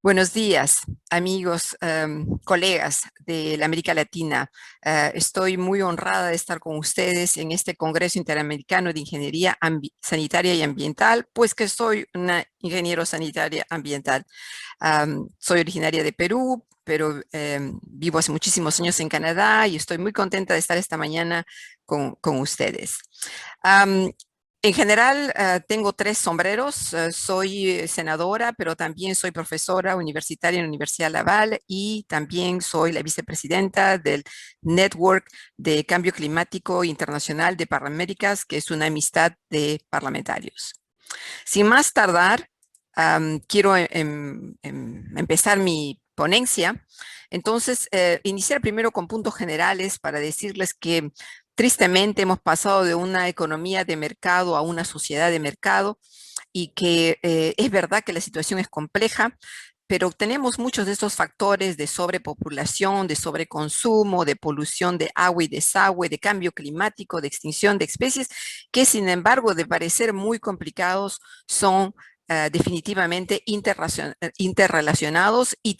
Buenos días, amigos, colegas de la América Latina. Estoy muy honrada de estar con ustedes en este Congreso Interamericano de Ingeniería Sanitaria y Ambiental, pues que soy una ingeniero sanitaria ambiental. Soy originaria de Perú, pero vivo hace muchísimos años en Canadá y estoy muy contenta de estar esta mañana con ustedes. Am, en general, tengo tres sombreros. Soy senadora, pero también soy profesora universitaria en la Universidad Laval y también soy la vicepresidenta del Network de Cambio Climático Internacional de Parlamenaméricas, que es una amistad de parlamentarios. Sin más tardar, quiero empezar mi ponencia. Entonces, iniciar primero con puntos generales para decirles que tristemente hemos pasado de una economía de mercado a una sociedad de mercado y que es verdad que la situación es compleja, pero tenemos muchos de estos factores de sobrepopulación, de sobreconsumo, de polución de agua y desagüe, de cambio climático, de extinción de especies, que sin embargo, de parecer muy complicados, son definitivamente interrelacionados y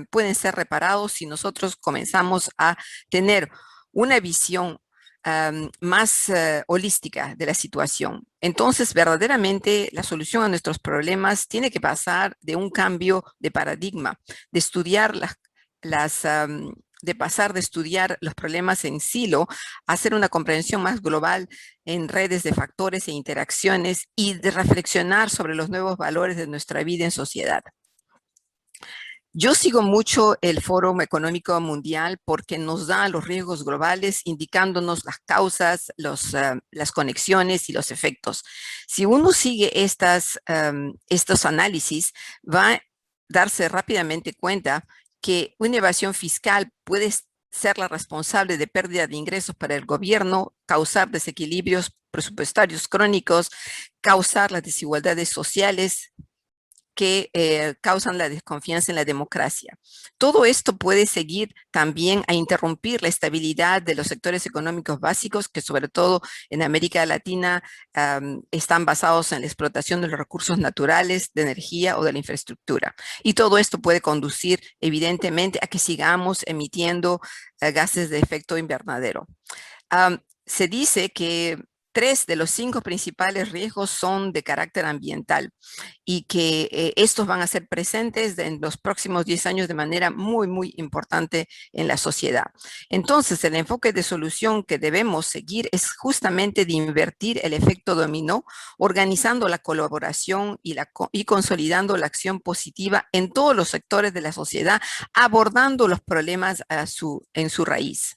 pueden ser reparados si nosotros comenzamos a tener una visión más holística de la situación. Entonces, verdaderamente, la solución a nuestros problemas tiene que pasar de un cambio de paradigma, de estudiar de pasar de estudiar los problemas en silo a hacer una comprensión más global en redes de factores e interacciones y de reflexionar sobre los nuevos valores de nuestra vida en sociedad. Yo sigo mucho el Foro Económico Mundial porque nos da los riesgos globales, indicándonos las causas, las conexiones y los efectos. Si uno sigue estos análisis, va a darse rápidamente cuenta que una evasión fiscal puede ser la responsable de pérdida de ingresos para el gobierno, causar desequilibrios presupuestarios crónicos, causar las desigualdades sociales, que causan la desconfianza en la democracia. Todo esto puede seguir también a interrumpir la estabilidad de los sectores económicos básicos que sobre todo en América Latina están basados en la explotación de los recursos naturales, de energía o de la infraestructura. Y todo esto puede conducir evidentemente a que sigamos emitiendo gases de efecto invernadero. Se dice que 3 de los 5 principales riesgos son de carácter ambiental y que estos van a ser presentes en los próximos 10 años de manera muy, muy importante en la sociedad. Entonces, el enfoque de solución que debemos seguir es justamente de invertir el efecto dominó, organizando la colaboración y consolidando la acción positiva en todos los sectores de la sociedad, abordando los problemas en su raíz.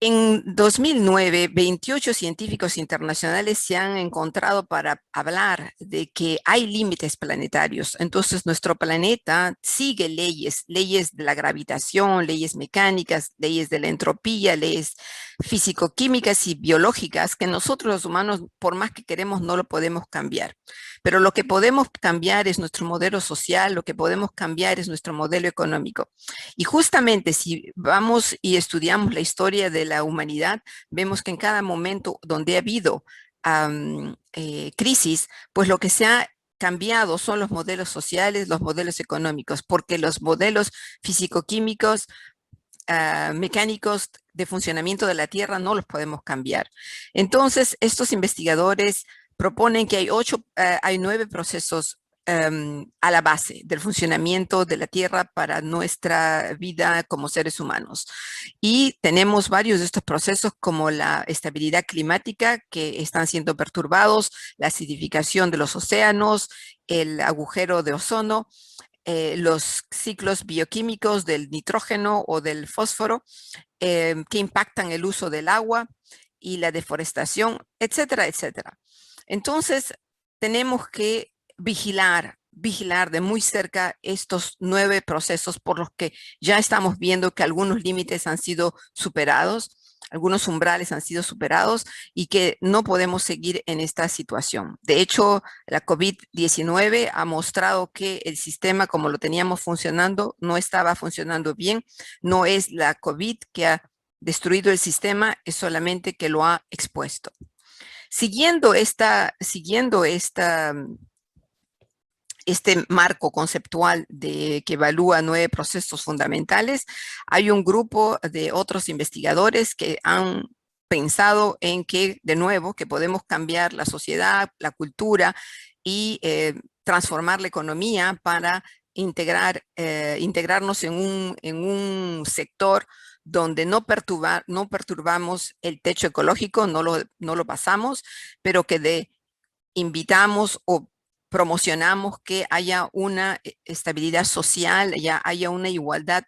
En 2009, 28 científicos internacionales se han encontrado para hablar de que hay límites planetarios. Entonces, nuestro planeta sigue leyes de la gravitación, leyes mecánicas, leyes de la entropía, leyes físico-químicas y biológicas que nosotros los humanos, por más que queremos, no lo podemos cambiar. Pero lo que podemos cambiar es nuestro modelo social, lo que podemos cambiar es nuestro modelo económico. Y justamente si vamos y estudiamos la historia de la humanidad, vemos que en cada momento donde ha habido crisis, pues lo que se ha cambiado son los modelos sociales, los modelos económicos, porque los modelos físico-químicos, mecánicos de funcionamiento de la Tierra no los podemos cambiar. Entonces, estos investigadores proponen que hay 9 procesos a la base del funcionamiento de la Tierra para nuestra vida como seres humanos. Y tenemos varios de estos procesos como la estabilidad climática que están siendo perturbados, la acidificación de los océanos, el agujero de ozono, los ciclos bioquímicos del nitrógeno o del fósforo que impactan el uso del agua y la deforestación, etcétera, etcétera. Entonces, tenemos que vigilar de muy cerca estos 9 procesos por los que ya estamos viendo que algunos límites han sido superados, algunos umbrales han sido superados y que no podemos seguir en esta situación. De hecho, la COVID-19 ha mostrado que el sistema como lo teníamos funcionando no estaba funcionando bien. No es la COVID que ha destruido el sistema, es solamente que lo ha expuesto. Siguiendo esta este marco conceptual que evalúa 9 procesos fundamentales, hay un grupo de otros investigadores que han pensado en que, de nuevo, que podemos cambiar la sociedad, la cultura y transformar la economía para integrarnos en un sector donde no perturbamos el techo ecológico, no lo pasamos, pero que invitamos o promocionamos que haya una estabilidad social, ya haya una igualdad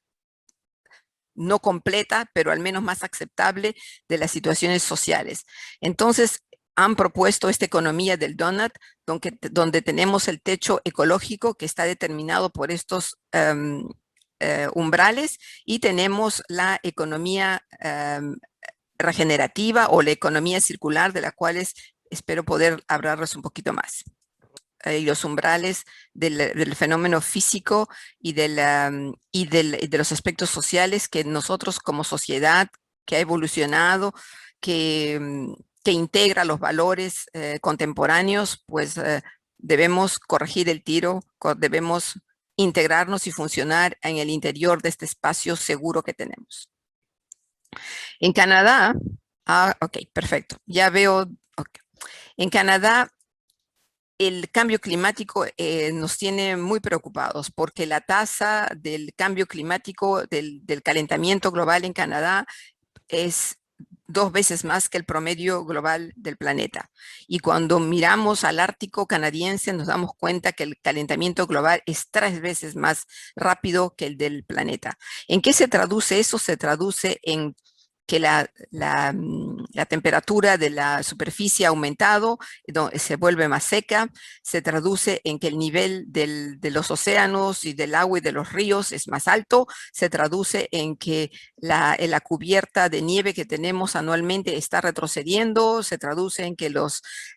no completa, pero al menos más aceptable de las situaciones sociales. Entonces, han propuesto esta economía del donut, donde tenemos el techo ecológico que está determinado por estos umbrales y tenemos la economía regenerativa o la economía circular, de la cual espero poder hablarles un poquito más. Y los umbrales del fenómeno físico de los aspectos sociales que nosotros como sociedad que ha evolucionado, que integra los valores contemporáneos, pues debemos corregir el tiro, debemos integrarnos y funcionar en el interior de este espacio seguro que tenemos. En Canadá, ok, perfecto, ya veo, okay. En Canadá, el cambio climático nos tiene muy preocupados porque la tasa del cambio climático, del calentamiento global en Canadá es 2 veces más que el promedio global del planeta. Y cuando miramos al Ártico canadiense, nos damos cuenta que el calentamiento global es 3 veces más rápido que el del planeta. ¿En qué se traduce eso? Se traduce en que la temperatura de la superficie ha aumentado, se vuelve más seca, se traduce en que el nivel de los océanos y del agua y de los ríos es más alto, se traduce en que la cubierta de nieve que tenemos anualmente está retrocediendo, se traduce en que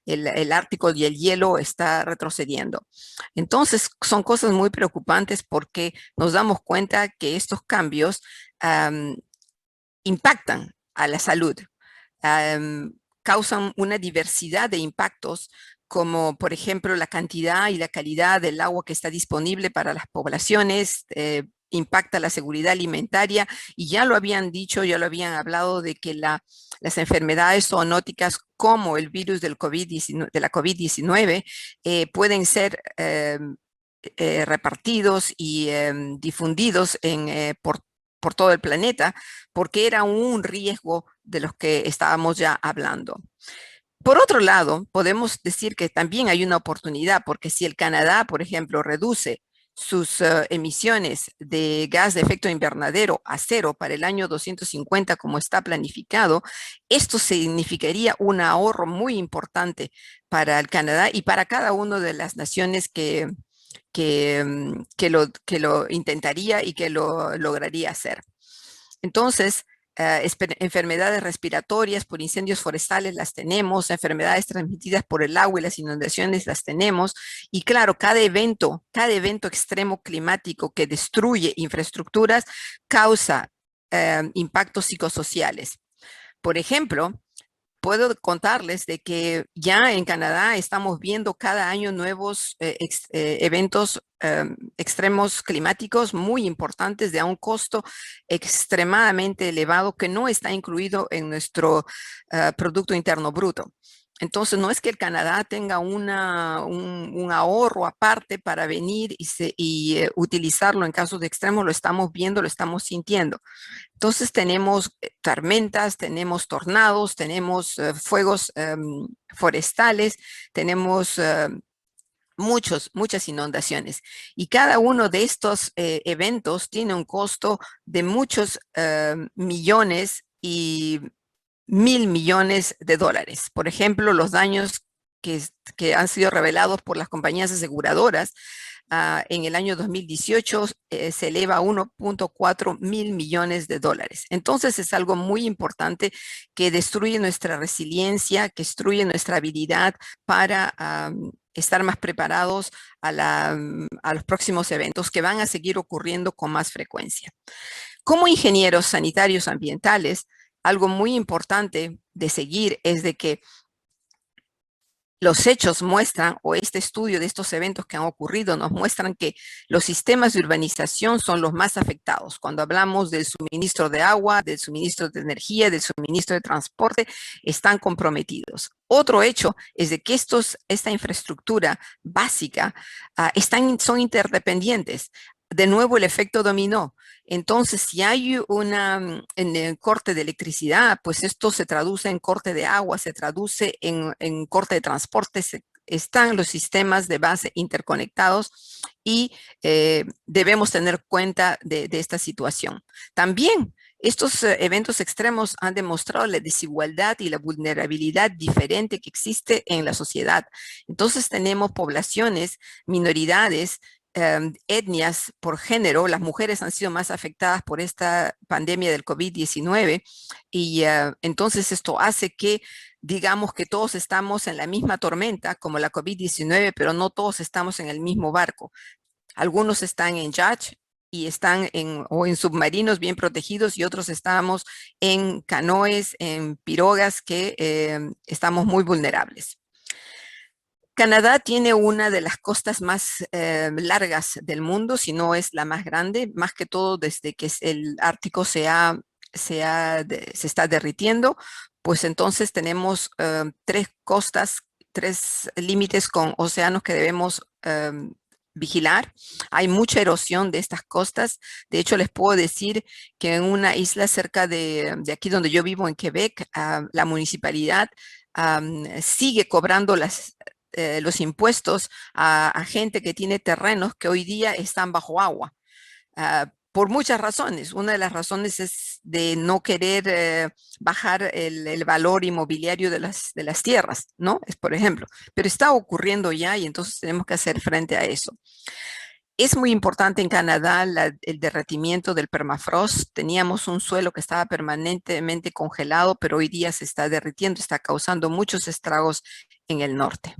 el Ártico y el hielo está retrocediendo. Entonces, son cosas muy preocupantes porque nos damos cuenta que estos cambios impactan a la salud, causan una diversidad de impactos, como por ejemplo la cantidad y la calidad del agua que está disponible para las poblaciones, impacta la seguridad alimentaria, y ya lo habían dicho, ya lo habían hablado de que las enfermedades zoonóticas como el virus de la COVID-19 pueden ser repartidos y difundidos por todo el planeta, porque era un riesgo de los que estábamos ya hablando. Por otro lado, podemos decir que también hay una oportunidad, porque si el Canadá, por ejemplo, reduce sus emisiones de gas de efecto invernadero a 0 para el año 250, como está planificado, esto significaría un ahorro muy importante para el Canadá y para cada una de las naciones que lo intentaría y que lo lograría hacer. Entonces, enfermedades respiratorias por incendios forestales las tenemos, enfermedades transmitidas por el agua y las inundaciones las tenemos, y claro, cada evento extremo climático que destruye infraestructuras causa impactos psicosociales. Por ejemplo, puedo contarles de que ya en Canadá estamos viendo cada año nuevos eventos extremos climáticos muy importantes de a un costo extremadamente elevado que no está incluido en nuestro Producto Interno Bruto. Entonces, no es que el Canadá tenga un ahorro aparte para venir y utilizarlo en casos de extremos, lo estamos viendo, lo estamos sintiendo. Entonces tenemos tormentas, tenemos tornados, tenemos fuegos forestales, tenemos muchas inundaciones. Y cada uno de estos eventos tiene un costo de muchos millones y $1,000 millones. Por ejemplo, los daños que han sido revelados por las compañías aseguradoras en el año 2018 se eleva a $1,4 mil millones. Entonces es algo muy importante que destruye nuestra resiliencia, que destruye nuestra habilidad para estar más preparados a los próximos eventos que van a seguir ocurriendo con más frecuencia. Como ingenieros sanitarios ambientales, algo muy importante de seguir es de que los hechos muestran, o este estudio de estos eventos que han ocurrido nos muestran que los sistemas de urbanización son los más afectados. Cuando hablamos del suministro de agua, del suministro de energía, del suministro de transporte, están comprometidos. Otro hecho es de que esta infraestructura básica son interdependientes. De nuevo, el efecto dominó. Entonces, si hay en el corte de electricidad, pues esto se traduce en corte de agua, se traduce en corte de transporte, están los sistemas de base interconectados y debemos tener cuenta de esta situación. También estos eventos extremos han demostrado la desigualdad y la vulnerabilidad diferente que existe en la sociedad. Entonces tenemos poblaciones, minoridades, etnias por género. Las mujeres han sido más afectadas por esta pandemia del COVID-19 y entonces esto hace que digamos que todos estamos en la misma tormenta como la COVID-19, pero no todos estamos en el mismo barco. Algunos están en yacht y están o en submarinos bien protegidos y otros estamos en canoes, en pirogas que estamos muy vulnerables. Canadá tiene una de las costas más largas del mundo, si no es la más grande, más que todo desde que el Ártico se está derritiendo, pues entonces tenemos tres costas, tres límites con océanos que debemos vigilar. Hay mucha erosión de estas costas. De hecho, les puedo decir que en una isla cerca de aquí donde yo vivo, en Quebec, la municipalidad sigue cobrando los impuestos a gente que tiene terrenos que hoy día están bajo agua. Por muchas razones. Una de las razones es de no querer bajar el valor inmobiliario de las tierras, ¿no? Es por ejemplo. Pero está ocurriendo ya y entonces tenemos que hacer frente a eso. Es muy importante en Canadá el derretimiento del permafrost. Teníamos un suelo que estaba permanentemente congelado, pero hoy día se está derritiendo, está causando muchos estragos en el norte.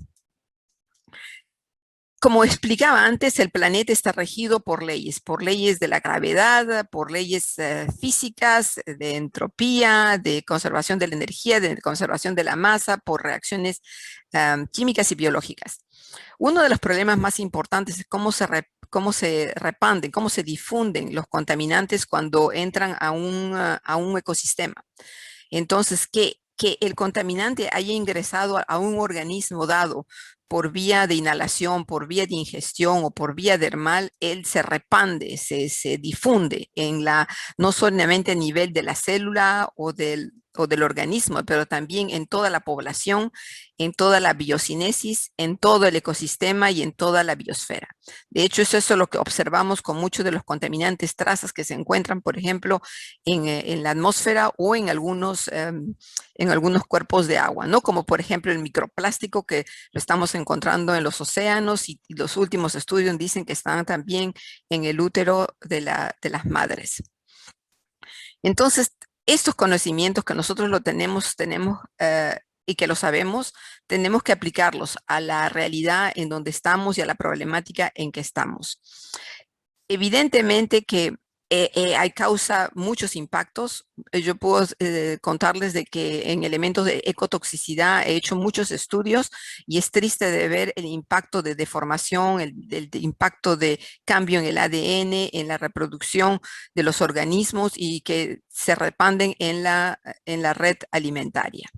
Como explicaba antes, el planeta está regido por leyes de la gravedad, por leyes físicas, de entropía, de conservación de la energía, de conservación de la masa, por reacciones químicas y biológicas. Uno de los problemas más importantes es cómo se repanden, cómo se difunden los contaminantes cuando entran a un ecosistema. Entonces, que el contaminante haya ingresado a un organismo dado por vía de inhalación, por vía de ingestión o por vía dermal, él se repande, se difunde no solamente a nivel de la célula o del organismo, pero también en toda la población, en toda la biocinesis, en todo el ecosistema y en toda la biosfera. De hecho, eso es lo que observamos con muchos de los contaminantes trazas que se encuentran, por ejemplo, en la atmósfera o en algunos cuerpos de agua, ¿no? Como por ejemplo el microplástico que lo estamos encontrando en los océanos y los últimos estudios dicen que están también en el útero de las madres. Entonces, estos conocimientos que nosotros tenemos y que lo sabemos, tenemos que aplicarlos a la realidad en donde estamos y a la problemática en que estamos. Evidentemente que hay causa muchos impactos. Yo puedo contarles de que en elementos de ecotoxicidad he hecho muchos estudios y es triste de ver el impacto de deformación, el impacto de cambio en el ADN, en la reproducción de los organismos y que se repanden en la red alimentaria.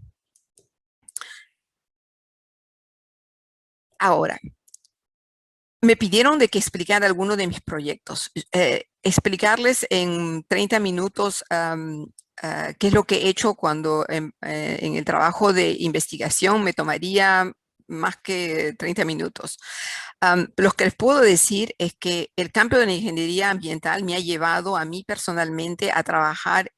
Ahora, me pidieron de que explicara alguno de mis proyectos. Explicarles en 30 minutos qué es lo que he hecho cuando en el trabajo de investigación me tomaría más que 30 minutos. Lo que les puedo decir es que el campo de la ingeniería ambiental me ha llevado a mí personalmente a trabajar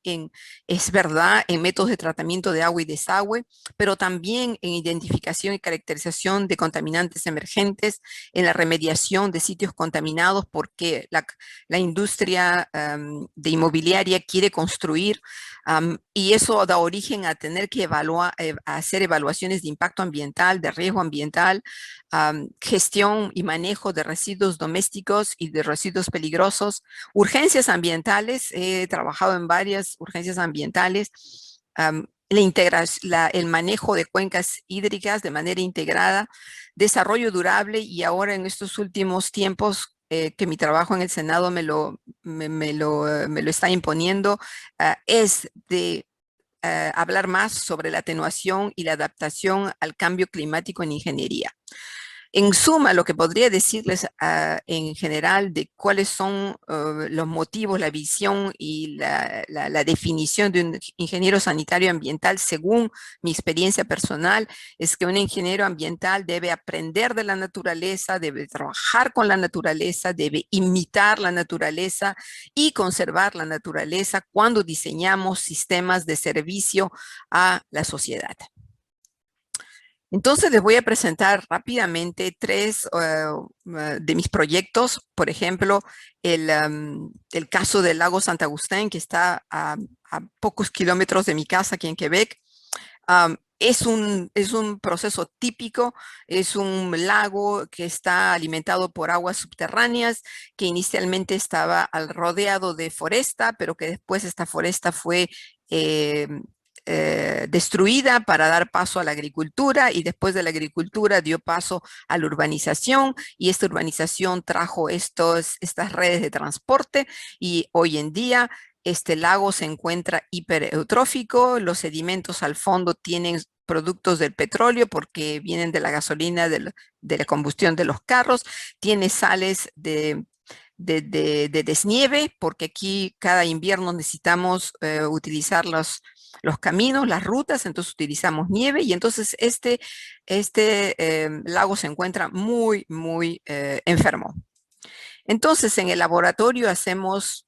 es verdad, en métodos de tratamiento de agua y desagüe, pero también en identificación y caracterización de contaminantes emergentes, en la remediación de sitios contaminados, porque la industria de inmobiliaria quiere construir y eso da origen a tener que a hacer evaluaciones de impacto ambiental, de riesgo ambiental, gestión y manejo de residuos domésticos y de residuos peligrosos, urgencias ambientales. He trabajado en varias urgencias ambientales. el manejo de cuencas hídricas de manera integrada, desarrollo durable y ahora en estos últimos tiempos que mi trabajo en el Senado me lo está imponiendo, es de hablar más sobre la atenuación y la adaptación al cambio climático en ingeniería. En suma, lo que podría decirles en general de cuáles son los motivos, la visión y la definición de un ingeniero sanitario ambiental según mi experiencia personal es que un ingeniero ambiental debe aprender de la naturaleza, debe trabajar con la naturaleza, debe imitar la naturaleza y conservar la naturaleza cuando diseñamos sistemas de servicio a la sociedad. Entonces les voy a presentar rápidamente tres de mis proyectos. Por ejemplo, el caso del lago Santa Agustín, que está a pocos kilómetros de mi casa aquí en Quebec. Es un proceso típico, es un lago que está alimentado por aguas subterráneas, que inicialmente estaba rodeado de foresta, pero que después esta foresta fue destruida para dar paso a la agricultura y después de la agricultura dio paso a la urbanización y esta urbanización trajo estas redes de transporte y hoy en día este lago se encuentra hipereutrófico, los sedimentos al fondo tienen productos del petróleo porque vienen de la gasolina, de la combustión de los carros, tiene sales de desnieve, porque aquí cada invierno necesitamos utilizar los caminos, las rutas, entonces utilizamos nieve y entonces este lago se encuentra muy, muy enfermo. Entonces en el laboratorio hacemos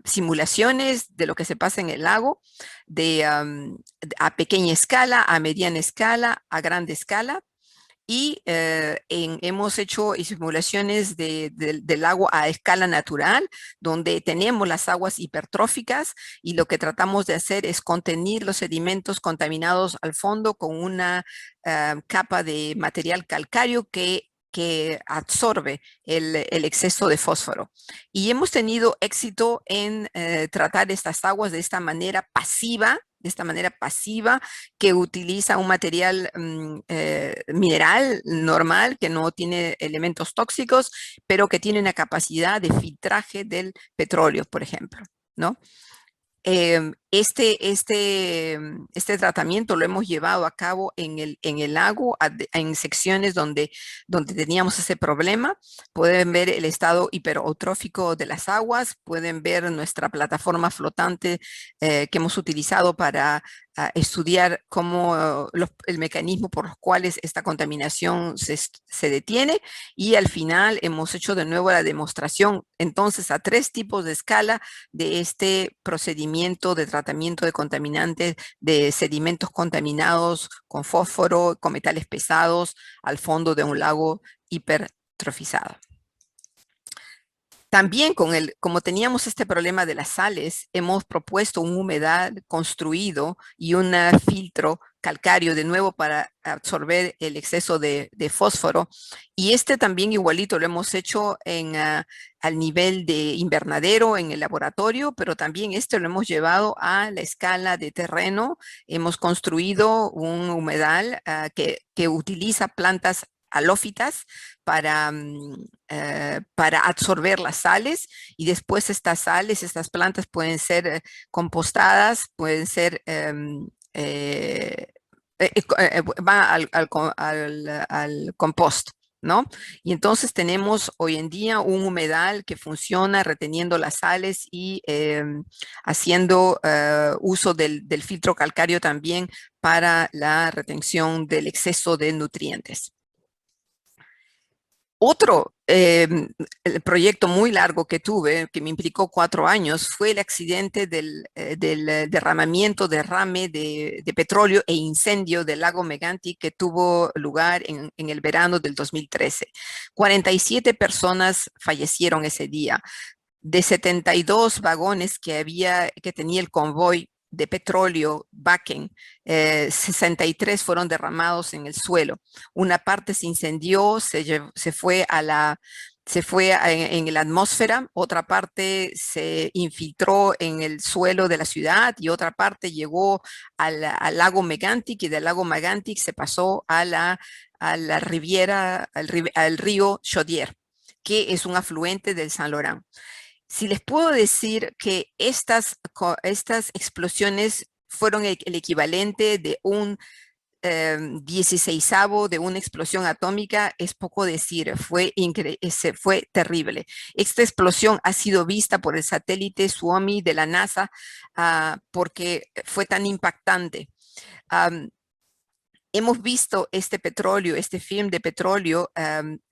simulaciones de lo que se pasa en el lago a pequeña escala, a mediana escala, a grande escala. Y hemos hecho simulaciones del agua a escala natural, donde tenemos las aguas hipertróficas y lo que tratamos de hacer es contener los sedimentos contaminados al fondo con una capa de material calcáreo que absorbe el exceso de fósforo. Y hemos tenido éxito en tratar estas aguas de esta manera pasiva, que utiliza un material mineral normal que no tiene elementos tóxicos, pero que tiene una capacidad de filtraje del petróleo, por ejemplo, ¿no? Este tratamiento lo hemos llevado a cabo en el lago, en secciones donde teníamos ese problema. Pueden ver el estado hiperotrófico de las aguas, pueden ver nuestra plataforma flotante que hemos utilizado para estudiar cómo el mecanismo por los cuales esta contaminación se detiene y al final hemos hecho de nuevo la demostración entonces a 3 tipos de escala de este procedimiento de tratamiento de contaminantes, de sedimentos contaminados con fósforo, con metales pesados al fondo de un lago hipertrofizado. También como teníamos este problema de las sales, hemos propuesto un humedal construido y un filtro calcáreo de nuevo para absorber el exceso de fósforo. Y también igualito lo hemos hecho al nivel de invernadero en el laboratorio, pero también lo hemos llevado a la escala de terreno. Hemos construido un humedal que utiliza plantas halófitas para absorber las sales y después estas plantas pueden ser compostadas, pueden ser, va al compost, ¿no? Y entonces tenemos hoy en día un humedal que funciona reteniendo las sales y haciendo uso del filtro calcáreo también para la retención del exceso de nutrientes. Otro el proyecto muy largo que tuve, que me implicó 4 años, fue el accidente del derrame de petróleo e incendio del lago Megantic que tuvo lugar en el verano del 2013. 47 personas fallecieron ese día. De 72 vagones que tenía el convoy de petróleo, Bakken, 63 fueron derramados en el suelo. Una parte se incendió, se fue a se fue en la atmósfera, otra parte se infiltró en el suelo de la ciudad y otra parte llegó al lago Megantic y del lago Megantic se pasó a la riviera, al río Chaudière, que es un afluente del San Laurent. Si les puedo decir que estas explosiones fueron el equivalente de un 16avo de una explosión atómica, es poco decir, fue terrible. Esta explosión ha sido vista por el satélite Suomi de la NASA porque fue tan impactante. Hemos visto este petróleo, este film de petróleo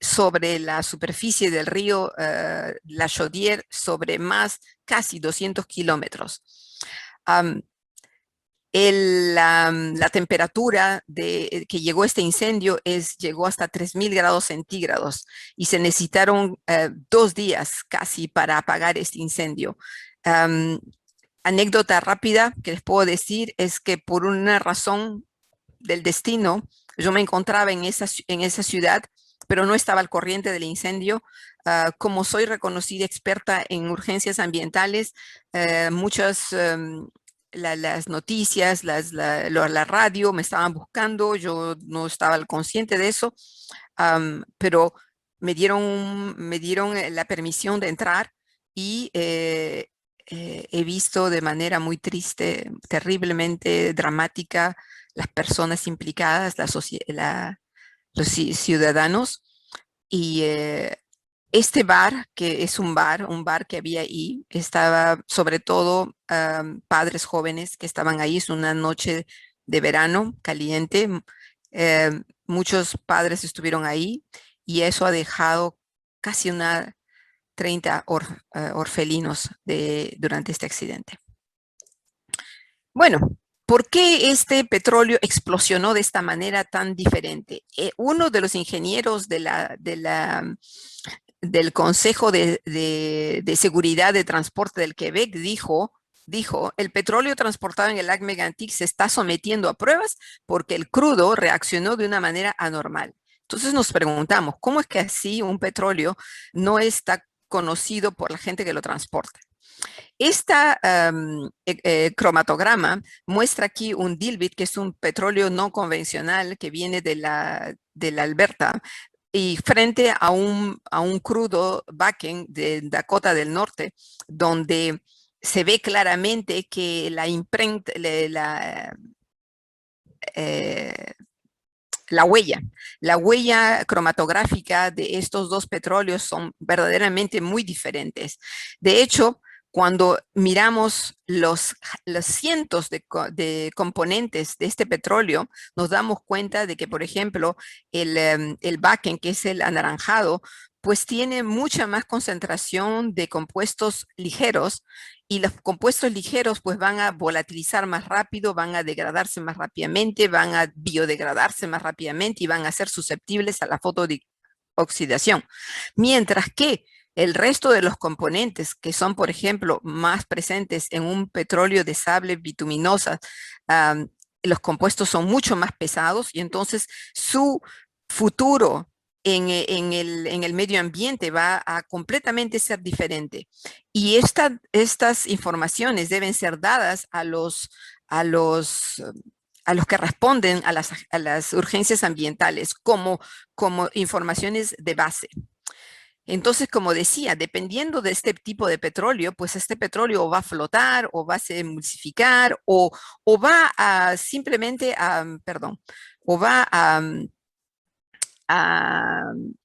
sobre la superficie del río La Chaudière sobre más casi 200 kilómetros. La temperatura que llegó a este incendio llegó hasta 3000 grados centígrados y se necesitaron 2 días casi para apagar este incendio. Anécdota rápida que les puedo decir es que por una razón del destino, yo me encontraba en esa ciudad, pero no estaba al corriente del incendio. Como soy reconocida experta en urgencias ambientales, muchas las noticias, la radio me estaban buscando, yo no estaba al consciente de eso, pero me dieron la permisión de entrar y he visto de manera muy triste, terriblemente dramática, las personas implicadas, los ciudadanos. Y este bar, que es un bar que había ahí, estaba sobre todo padres jóvenes que estaban ahí, es una noche de verano caliente, muchos padres estuvieron ahí y eso ha dejado casi una 30 orfelinos durante este accidente. Bueno, ¿por qué este petróleo explosionó de esta manera tan diferente? Uno de los ingenieros del Consejo de Seguridad de Transporte del Quebec dijo, el petróleo transportado en el lac Mégantic se está sometiendo a pruebas porque el crudo reaccionó de una manera anormal. Entonces nos preguntamos, ¿cómo es que así un petróleo no está conocido por la gente que lo transporta? Esta cromatograma muestra aquí un dilbit, que es un petróleo no convencional que viene de la Alberta, y frente a un crudo Bakken de Dakota del Norte, donde se ve claramente que eh, la huella cromatográfica de estos dos petróleos son verdaderamente muy diferentes. De hecho, cuando miramos los cientos de componentes de este petróleo, nos damos cuenta de que, por ejemplo, el Bakken, que es el anaranjado, pues tiene mucha más concentración de compuestos ligeros y los compuestos ligeros pues van a volatilizar más rápido, van a degradarse más rápidamente, van a biodegradarse más rápidamente y van a ser susceptibles a la fotooxidación. Mientras que el resto de los componentes que son, por ejemplo, más presentes en un petróleo de sable bituminosa, los compuestos son mucho más pesados y entonces su futuro en el medio ambiente va a completamente ser diferente. Y estas informaciones deben ser dadas a los, a los que responden a las urgencias ambientales como informaciones de base. Entonces, como decía, dependiendo de este tipo de petróleo, pues este petróleo o va a flotar o va a se emulsificar o va a simplemente, perdón, o va a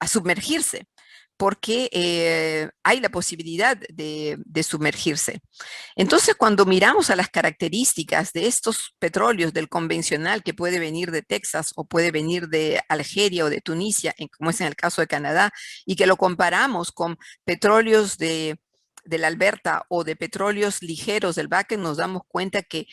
sumergirse, porque hay la posibilidad de sumergirse. Entonces, cuando miramos a las características de estos petróleos del convencional que puede venir de Texas o puede venir de Algeria o de Tunisia, como es en el caso de Canadá, y que lo comparamos con petróleos de la Alberta o de petróleos ligeros del Bakken, nos damos cuenta que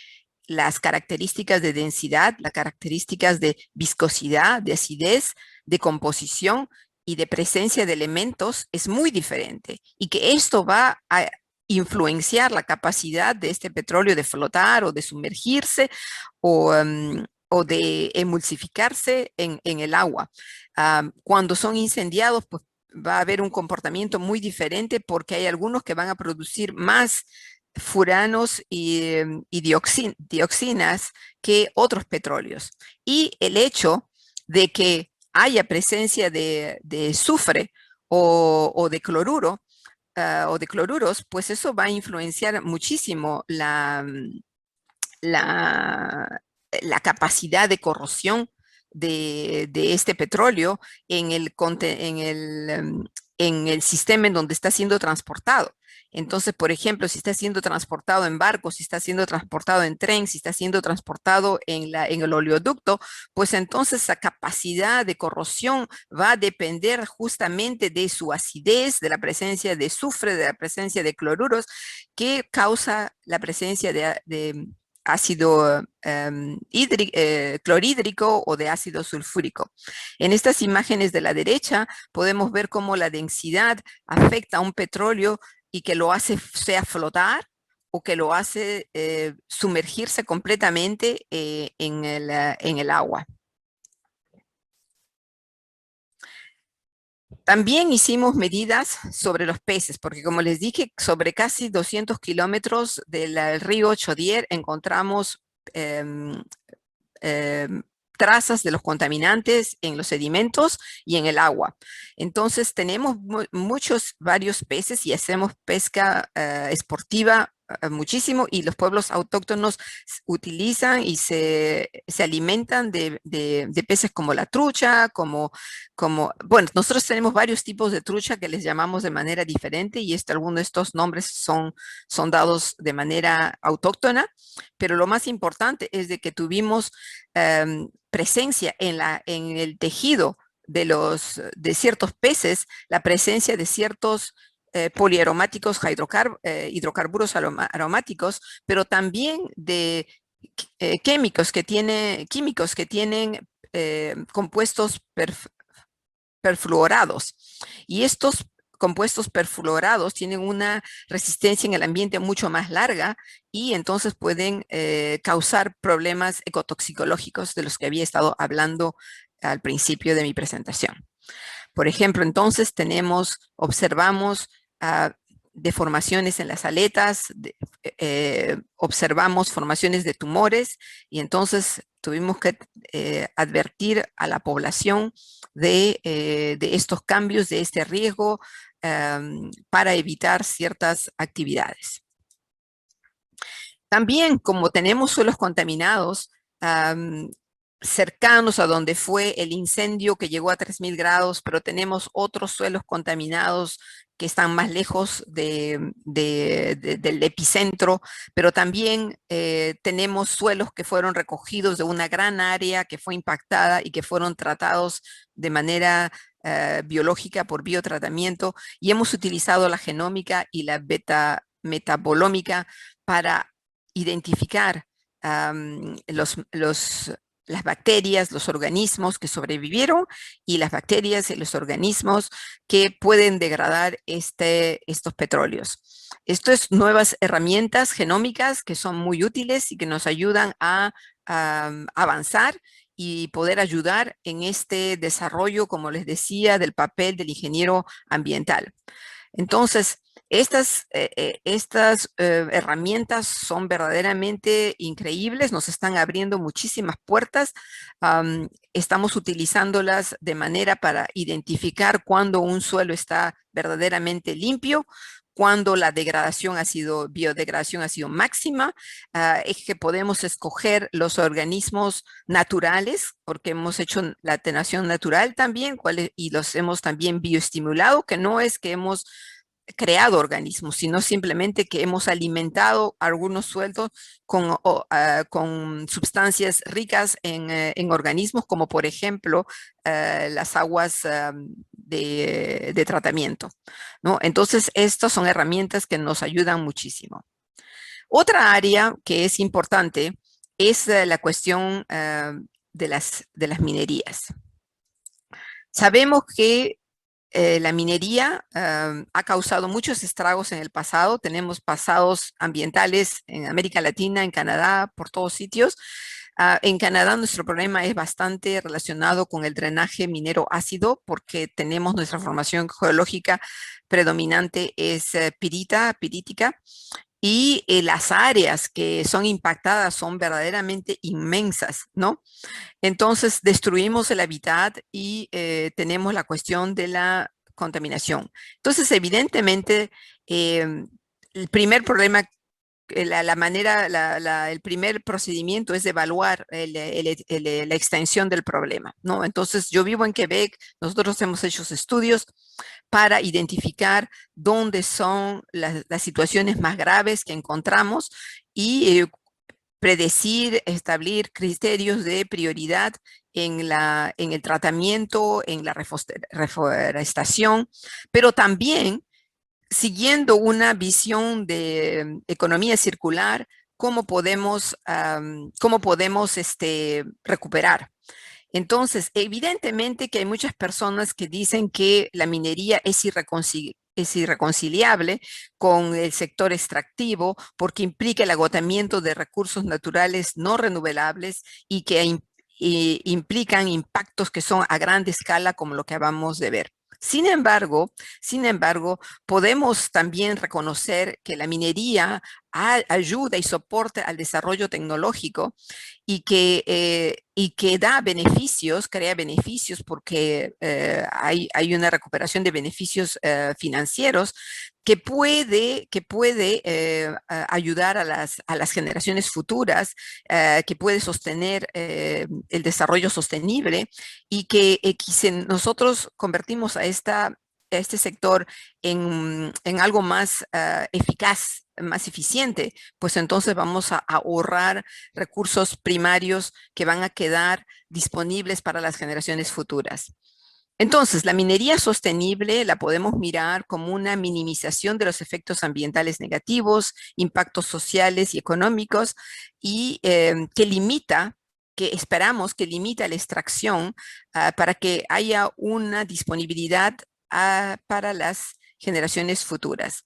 las características de densidad, las características de viscosidad, de acidez, de composición y de presencia de elementos es muy diferente y que esto va a influenciar la capacidad de este petróleo de flotar o de sumergirse o de emulsificarse en el agua. Cuando son incendiados, pues va a haber un comportamiento muy diferente porque hay algunos que van a producir más furanos y dioxinas que otros petróleos. Y el hecho de que haya presencia de azufre o de cloruro, o de cloruros, pues eso va a influenciar muchísimo la, la capacidad de corrosión de este petróleo en el sistema en donde está siendo transportado. Entonces, por ejemplo, si está siendo transportado en barco, si está siendo transportado en tren, si está siendo transportado en el oleoducto, pues entonces esa capacidad de corrosión va a depender justamente de su acidez, de la presencia de azufre, de la presencia de cloruros, que causa la presencia de ácido clorhídrico o de ácido sulfúrico. En estas imágenes de la derecha podemos ver cómo la densidad afecta a un petróleo y que lo hace sea flotar o que lo hace sumergirse completamente en el agua. También hicimos medidas sobre los peces, porque como les dije, sobre casi 200 kilómetros del río Chaudière encontramos em, em, trazas de los contaminantes en los sedimentos y en el agua. Entonces tenemos varios peces y hacemos pesca esportiva muchísimo, y los pueblos autóctonos utilizan y se alimentan de peces como la trucha, bueno, nosotros tenemos varios tipos de trucha que les llamamos de manera diferente, y algunos de estos nombres son dados de manera autóctona, pero lo más importante es de que tuvimos presencia en el tejido de ciertos peces, la presencia de ciertos poliaromáticos hidrocarburos aromáticos, pero también de químicos que tienen compuestos perfluorados. Y estos compuestos perfluorados tienen una resistencia en el ambiente mucho más larga, y entonces pueden causar problemas ecotoxicológicos de los que había estado hablando al principio de mi presentación. Por ejemplo, entonces observamos deformaciones en las aletas, observamos formaciones de tumores, y entonces tuvimos que advertir a la población de estos cambios, de este riesgo, para evitar ciertas actividades. También, como tenemos suelos contaminados, cercanos a donde fue el incendio que llegó a 3000 grados, pero tenemos otros suelos contaminados que están más lejos del epicentro, pero también tenemos suelos que fueron recogidos de una gran área que fue impactada y que fueron tratados de manera biológica por biotratamiento, y hemos utilizado la genómica y la beta metabolómica para identificar las bacterias, los organismos que sobrevivieron, y las bacterias y los organismos que pueden degradar estos petróleos. Estas nuevas herramientas genómicas que son muy útiles y que nos ayudan a avanzar y poder ayudar en este desarrollo, como les decía, del papel del ingeniero ambiental. Entonces, estas herramientas son verdaderamente increíbles, nos están abriendo muchísimas puertas. Estamos utilizándolas de manera para identificar cuando un suelo está verdaderamente limpio, cuando la biodegradación ha sido máxima. Es que podemos escoger los organismos naturales, porque hemos hecho la atenuación natural también, y los hemos también bioestimulado, que no es que hemos creado organismos, sino simplemente que hemos alimentado algunos suelos con sustancias ricas en organismos, como por ejemplo las aguas de tratamiento, ¿no? Entonces, estas son herramientas que nos ayudan muchísimo. Otra área que es importante es la cuestión de las minerías. Sabemos que la minería ha causado muchos estragos en el pasado. Tenemos pasados ambientales en América Latina, en Canadá, por todos sitios. En Canadá nuestro problema es bastante relacionado con el drenaje minero ácido porque tenemos nuestra formación geológica predominante es pirítica, y las áreas que son impactadas son verdaderamente inmensas, ¿no? Entonces destruimos el hábitat y tenemos la cuestión de la contaminación. Entonces, evidentemente, el primer problema el primer procedimiento es evaluar la extensión del problema, ¿no? Entonces, yo vivo en Quebec, nosotros hemos hecho estudios para identificar dónde son las situaciones más graves que encontramos y predecir, establecer criterios de prioridad en el tratamiento, en la reforestación, pero también siguiendo una visión de economía circular, cómo podemos recuperar. Entonces, evidentemente que hay muchas personas que dicen que la minería es irreconciliable con el sector extractivo porque implica el agotamiento de recursos naturales no renovables y que implican impactos que son a gran escala como lo que acabamos de ver. Sin embargo, podemos también reconocer que la minería ayuda y soporta al desarrollo tecnológico y que da beneficios, crea beneficios porque hay una recuperación de beneficios financieros que puede ayudar a las generaciones futuras, que puede sostener el desarrollo sostenible y que si nosotros convertimos a este sector en algo más eficaz, más eficiente, pues entonces vamos a ahorrar recursos primarios que van a quedar disponibles para las generaciones futuras. Entonces, la minería sostenible la podemos mirar como una minimización de los efectos ambientales negativos, impactos sociales y económicos, y que esperamos que limita la extracción para que haya una disponibilidad para las generaciones futuras.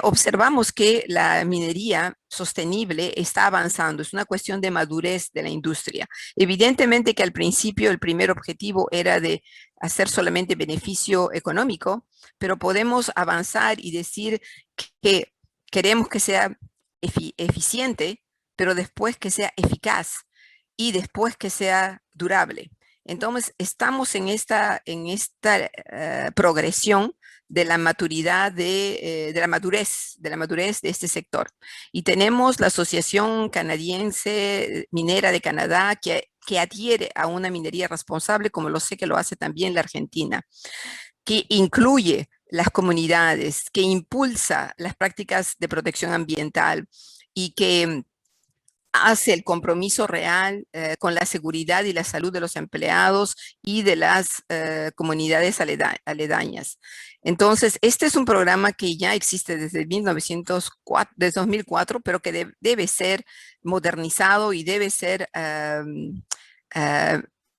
Observamos que la minería sostenible está avanzando, es una cuestión de madurez de la industria. Evidentemente que al principio el primer objetivo era de hacer solamente beneficio económico, pero podemos avanzar y decir que queremos que sea eficiente, pero después que sea eficaz y después que sea durable. Entonces, estamos en esta progresión de la maturidad de la madurez de este sector. Y tenemos la Asociación Canadiense Minera de Canadá que adhiere a una minería responsable, como lo sé que lo hace también la Argentina, que incluye las comunidades, que impulsa las prácticas de protección ambiental y que hace el compromiso real con la seguridad y la salud de los empleados y de las comunidades aledañas. Entonces, este es un programa que ya existe desde 1904, desde 2004, pero que debe ser modernizado y debe ser uh,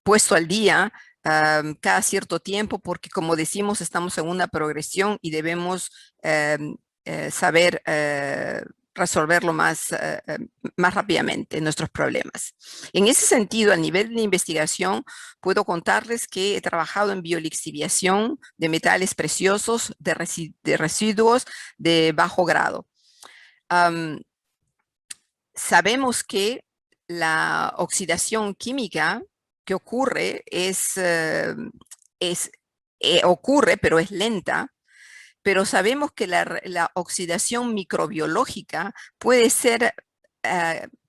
puesto al día cada cierto tiempo, porque como decimos, estamos en una progresión y debemos saber resolverlo más rápidamente nuestros problemas. En ese sentido, a nivel de investigación, puedo contarles que he trabajado en biolixiviación de metales preciosos, de residuos de bajo grado. Sabemos que la oxidación química que ocurre ocurre, pero es lenta, pero sabemos que la oxidación microbiológica puede ser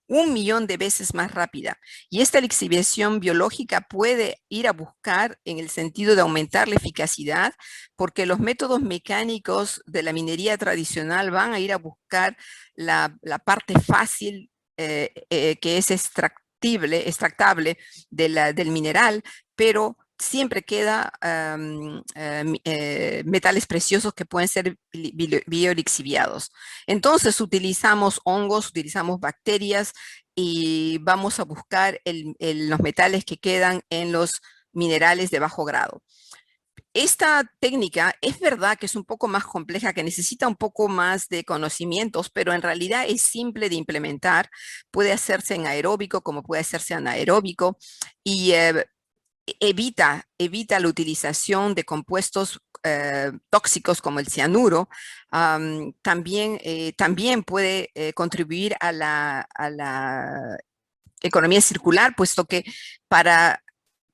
1 millón de veces más rápida. Y esta lixiviación biológica puede ir a buscar en el sentido de aumentar la eficacidad, porque los métodos mecánicos de la minería tradicional van a ir a buscar la parte fácil que es extractable del mineral, pero siempre queda metales preciosos que pueden ser biolixiviados. Entonces utilizamos hongos, utilizamos bacterias y vamos a buscar los metales que quedan en los minerales de bajo grado. esta técnica es verdad que es un poco más compleja, que necesita un poco más de conocimientos, pero en realidad es simple de implementar. Puede hacerse en aeróbico como puede hacerse anaeróbico y evita la utilización de compuestos tóxicos como el cianuro. También puede contribuir a la economía circular, puesto que para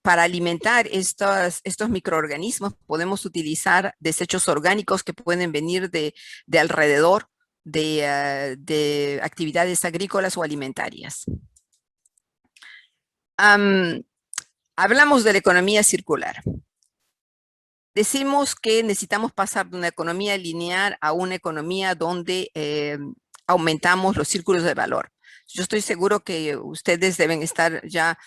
alimentar estos microorganismos podemos utilizar desechos orgánicos que pueden venir de alrededor de actividades agrícolas o alimentarias. Hablamos de la economía circular. Decimos que necesitamos pasar de una economía lineal a una economía donde aumentamos los círculos de valor. Yo estoy seguro que ustedes deben estar ya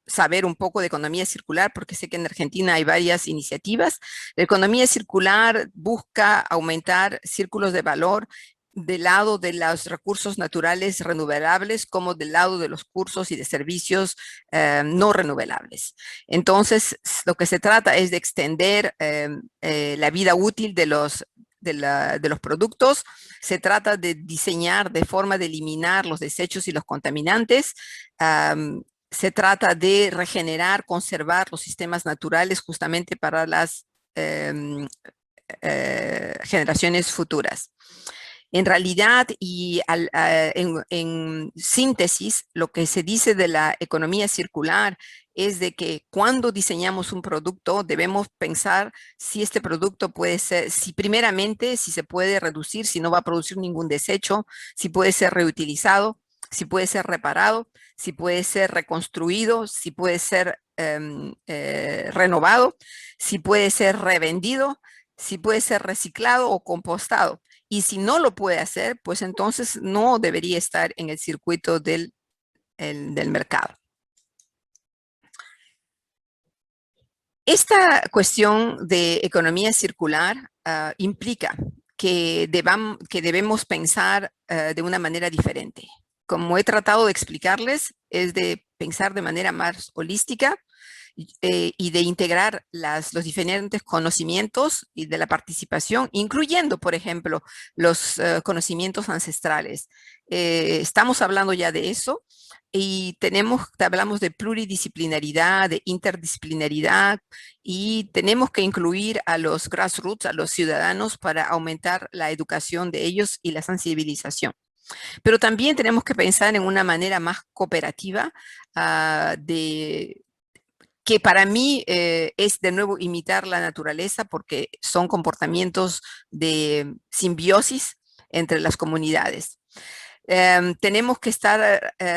saber un poco de economía circular, porque sé que en Argentina hay varias iniciativas. La economía circular busca aumentar círculos de valor del lado de los recursos naturales renovables como del lado de los cursos y de servicios no renovables. Entonces, lo que se trata es de extender la vida útil de los productos. Se trata de diseñar de forma de eliminar los desechos y los contaminantes. Se trata de regenerar, conservar los sistemas naturales justamente para las generaciones futuras. En realidad y en síntesis, lo que se dice de la economía circular es de que cuando diseñamos un producto debemos pensar si este producto puede ser, si primeramente, si se puede reducir, si no va a producir ningún desecho, si puede ser reutilizado, si puede ser reparado, si puede ser reconstruido, si puede ser renovado, si puede ser revendido, si puede ser reciclado o compostado. Y si no lo puede hacer, pues entonces no debería estar en el circuito del mercado. Esta cuestión de economía circular implica que debemos pensar de una manera diferente. Como he tratado de explicarles, es de pensar de manera más holística y de integrar los diferentes conocimientos y de la participación, incluyendo, por ejemplo, los conocimientos ancestrales. Estamos hablando ya de eso y hablamos de pluridisciplinaridad, de interdisciplinaridad, y tenemos que incluir a los grassroots, a los ciudadanos, para aumentar la educación de ellos y la sensibilización. Pero también tenemos que pensar en una manera más cooperativa que para mí es de nuevo imitar la naturaleza, porque son comportamientos de simbiosis entre las comunidades. Tenemos que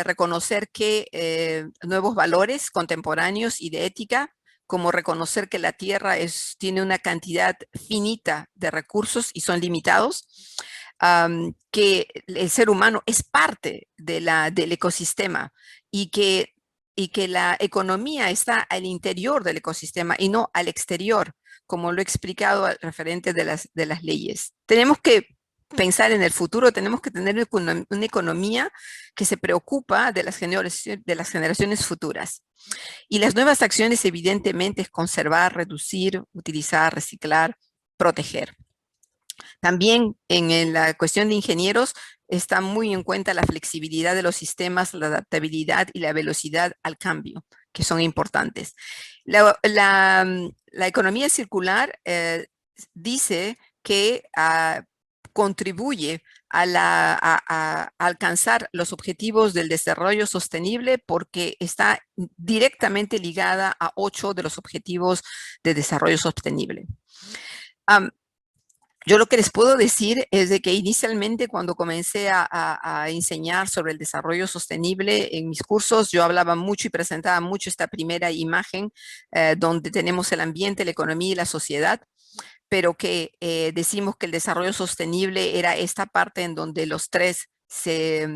reconocer que nuevos valores contemporáneos y de ética, como reconocer que la Tierra tiene una cantidad finita de recursos y son limitados, que el ser humano es parte del ecosistema y que la economía está al interior del ecosistema y no al exterior, como lo he explicado al referente de las leyes. Tenemos que pensar en el futuro, tenemos que tener una economía que se preocupa de las generaciones futuras. Y las nuevas acciones, evidentemente, es conservar, reducir, utilizar, reciclar, proteger. También en la cuestión de ingenieros está muy en cuenta la flexibilidad de los sistemas, la adaptabilidad y la velocidad al cambio, que son importantes. La economía circular dice que contribuye a alcanzar los objetivos del desarrollo sostenible porque está directamente ligada a 8 de los objetivos de desarrollo sostenible. Yo lo que les puedo decir es de que inicialmente cuando comencé a enseñar sobre el desarrollo sostenible en mis cursos, yo hablaba mucho y presentaba mucho esta primera imagen donde tenemos el ambiente, la economía y la sociedad, pero que decimos que el desarrollo sostenible era esta parte en donde los tres se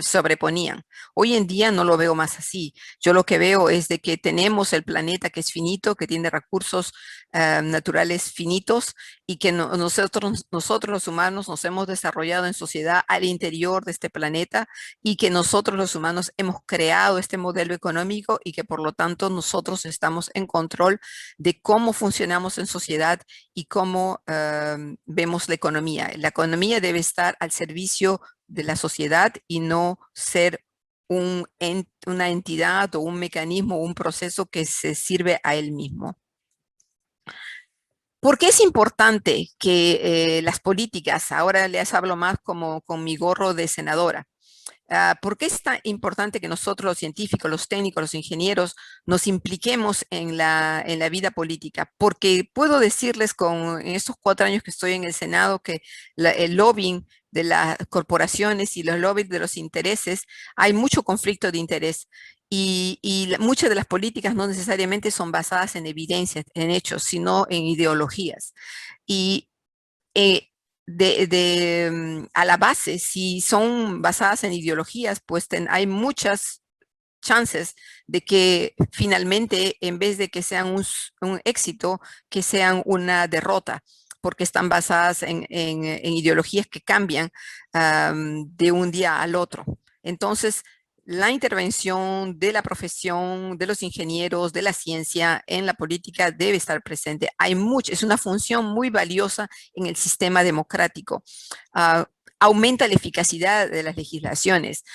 sobreponían. Hoy en día no lo veo más así. Yo lo que veo es de que tenemos el planeta que es finito, que tiene recursos naturales finitos, y que nosotros los humanos nos hemos desarrollado en sociedad al interior de este planeta y que nosotros los humanos hemos creado este modelo económico y que por lo tanto nosotros estamos en control de cómo funcionamos en sociedad y cómo vemos la economía. La economía debe estar al servicio de la sociedad y no ser una entidad o un mecanismo o un proceso que se sirve a él mismo. ¿Por qué es importante que las políticas, ahora les hablo más como con mi gorro de senadora, ¿por qué es tan importante que nosotros los científicos, los técnicos, los ingenieros nos impliquemos en la vida política? Porque puedo decirles en estos 4 años que estoy en el Senado que el lobbying de las corporaciones y los lobbies de los intereses, hay mucho conflicto de interés. Muchas de las políticas no necesariamente son basadas en evidencias, en hechos, sino en ideologías. Y eh, a la base, si son basadas en ideologías, pues hay muchas chances de que finalmente, en vez de que sean un éxito, que sean una derrota, porque están basadas en ideologías que cambian de un día al otro. Entonces, la intervención de la profesión, de los ingenieros, de la ciencia en la política debe estar presente. Es una función muy valiosa en el sistema democrático. Aumenta la eficacidad de las legislaciones.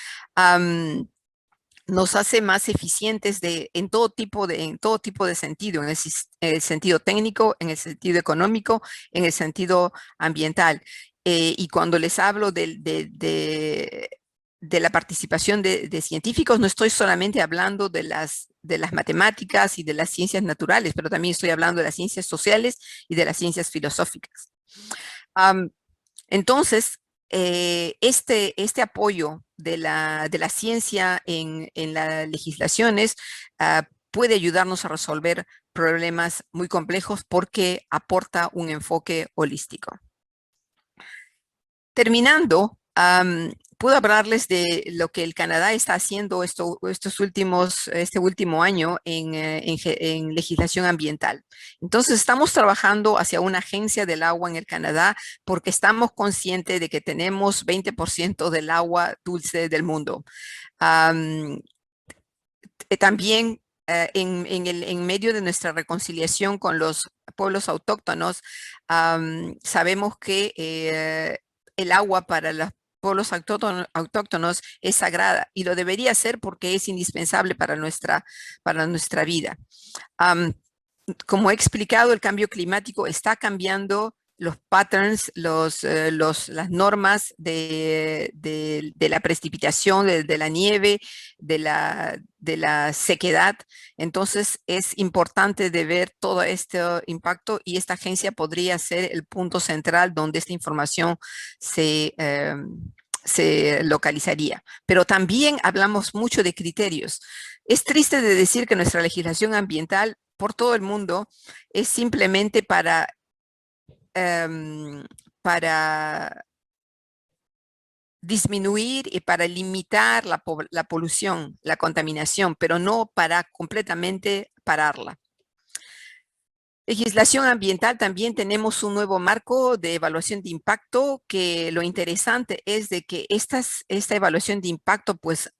Nos hace más eficientes en todo tipo de sentido, en el sentido técnico, en el sentido económico, en el sentido ambiental. Y cuando les hablo de la participación de científicos, no estoy solamente hablando de las matemáticas y de las ciencias naturales, pero también estoy hablando de las ciencias sociales y de las ciencias filosóficas. Entonces, este apoyo de la ciencia en las legislaciones puede ayudarnos a resolver problemas muy complejos porque aporta un enfoque holístico. Terminando, puedo hablarles de lo que el Canadá está haciendo este último año en legislación ambiental. Entonces, estamos trabajando hacia una agencia del agua en el Canadá porque estamos conscientes de que tenemos 20% del agua dulce del mundo. También en medio de nuestra reconciliación con los pueblos autóctonos, sabemos que el agua para los pueblos autóctonos es sagrada y lo debería ser porque es indispensable para nuestra vida. Como he explicado, el cambio climático está cambiando los patterns, las normas de la precipitación, de la nieve, de la sequedad. Entonces es importante de ver todo este impacto y esta agencia podría ser el punto central donde esta información se localizaría. Pero también hablamos mucho de criterios. Es triste de decir que nuestra legislación ambiental por todo el mundo es simplemente para disminuir y para limitar la polución, la contaminación, pero no para completamente pararla. Legislación ambiental, también tenemos un nuevo marco de evaluación de impacto, que lo interesante es de que esta evaluación de impacto, pues,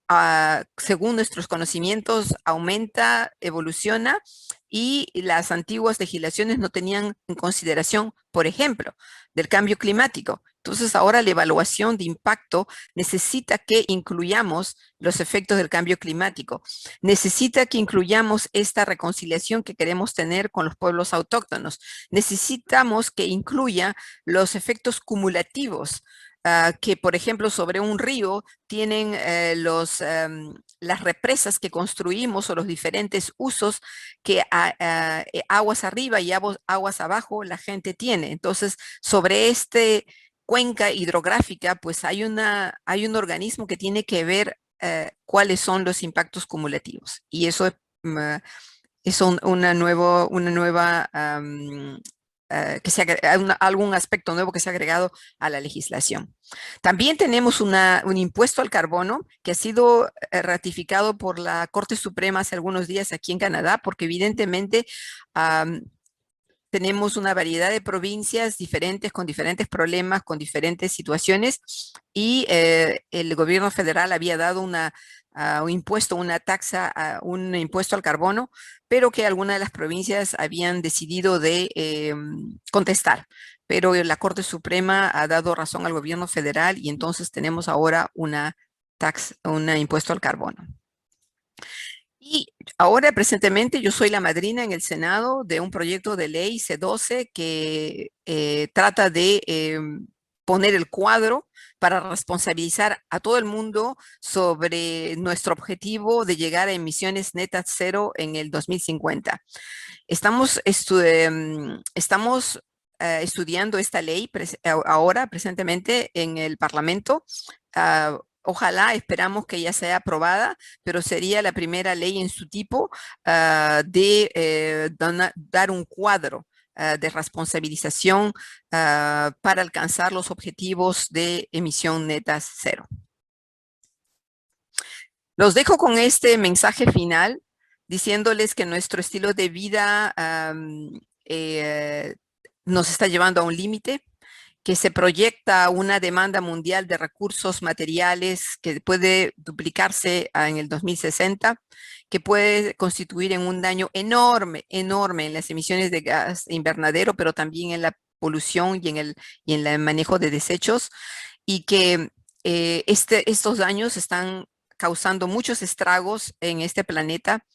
según nuestros conocimientos, aumenta, evoluciona, y las antiguas legislaciones no tenían en consideración, por ejemplo, del cambio climático. Entonces, ahora la evaluación de impacto necesita que incluyamos los efectos del cambio climático. Necesita que incluyamos esta reconciliación que queremos tener con los pueblos autóctonos. Necesitamos que incluya los efectos cumulativos que, por ejemplo, sobre un río tienen las represas que construimos o los diferentes usos que aguas arriba y aguas abajo la gente tiene. Entonces, sobre este cuenca hidrográfica, pues hay un organismo que tiene que ver cuáles son los impactos cumulativos. Y eso es una nueva, algún aspecto nuevo que se ha agregado a la legislación. También tenemos un impuesto al carbono que ha sido ratificado por la Corte Suprema hace algunos días aquí en Canadá, porque evidentemente tenemos una variedad de provincias diferentes, con diferentes problemas, con diferentes situaciones, y el gobierno federal había dado un impuesto, una taxa, un impuesto al carbono, pero que algunas de las provincias habían decidido de contestar. Pero la Corte Suprema ha dado razón al gobierno federal y entonces tenemos ahora una taxa, un impuesto al carbono. Y ahora, presentemente, yo soy la madrina en el Senado de un proyecto de ley C12 que trata de poner el cuadro para responsabilizar a todo el mundo sobre nuestro objetivo de llegar a emisiones netas cero en el 2050. Estamos estudiando esta ley ahora, presentemente, en el Parlamento. Ojalá, esperamos que ya sea aprobada, pero sería la primera ley en su tipo de dar un cuadro de responsabilización para alcanzar los objetivos de emisión netas cero. Los dejo con este mensaje final, diciéndoles que nuestro estilo de vida nos está llevando a un límite, que se proyecta una demanda mundial de recursos materiales que puede duplicarse en el 2060, que puede constituir en un daño enorme, enorme en las emisiones de gas invernadero, pero también en la polución y en el manejo de desechos, y que estos daños están causando muchos estragos en este planeta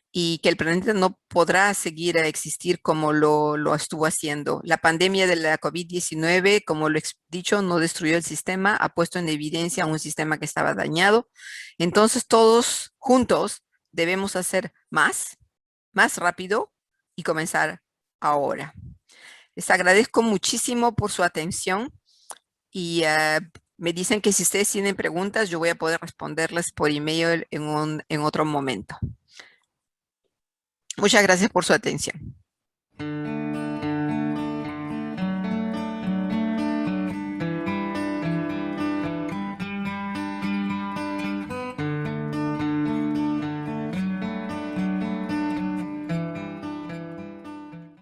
y que el planeta no podrá seguir a existir como lo estuvo haciendo. La pandemia de la COVID-19, como lo he dicho, no destruyó el sistema, ha puesto en evidencia un sistema que estaba dañado. Entonces todos juntos debemos hacer más rápido y comenzar ahora. Les agradezco muchísimo por su atención y me dicen que si ustedes tienen preguntas, yo voy a poder responderles por email en otro momento. Muchas gracias por su atención.